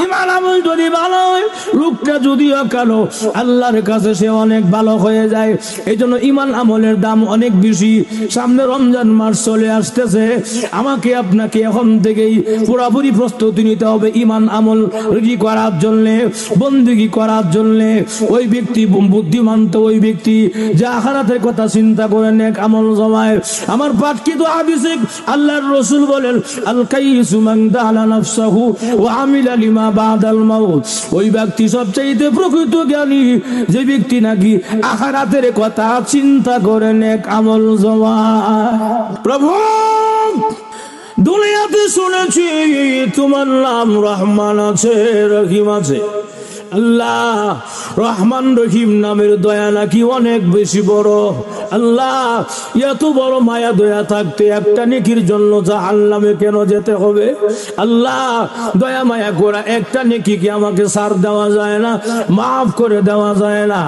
ইমান আমল যদি ভালো হয়, লোকটা যদিও কালো, আল্লাহর কাছে সে অনেক ভালো হয়ে যায়। এই জন্য ইমান আমলের দাম অনেক বেশি। সামনে রমজান মাস চলে আসতেছে, আমাকে আপনাকে এখন থেকেই পুরোপুরি প্রস্তুতি নিতে হবে ইমান আমল রেডি করার জন্য, বন্দেগী করার জন্য। ওই ব্যক্তি বুদ্ধিমান তো ওই ব্যক্তি যা আখিরাতের কথা চিন্তা করে নেক আমল জমায়। আমার পাঠকৃত হাদিসে আল্লাহর রাসূল বলেন, আল কাইসু মান দালা নাফসাহু ওয়া আমিলা লিমা বাদাল মাউত। ওই ব্যক্তি সবচেয়ে প্রকৃত জ্ঞানী যে ব্যক্তি নাকি আখিরাতের কথা চিন্তা করে নেক আমল জমায়। প্রভু, দুনিয়াতে শুনেছি তোমার নাম রহমান আছে, রহিম আছে। আল্লাহ, রহমান রহিম নামের দয়া নাকি অনেক বেশি বড়। আল্লাহ, এত বড় মায়া দয়া থাকতে একটা নেকির জন্য জাহান্নামে কেন যেতে হবে? আল্লাহ, দয়া মায়া করা একটা নেকি কি আমাকে ছাড় দেওয়া যায় না, মাফ করে দেওয়া যায় না?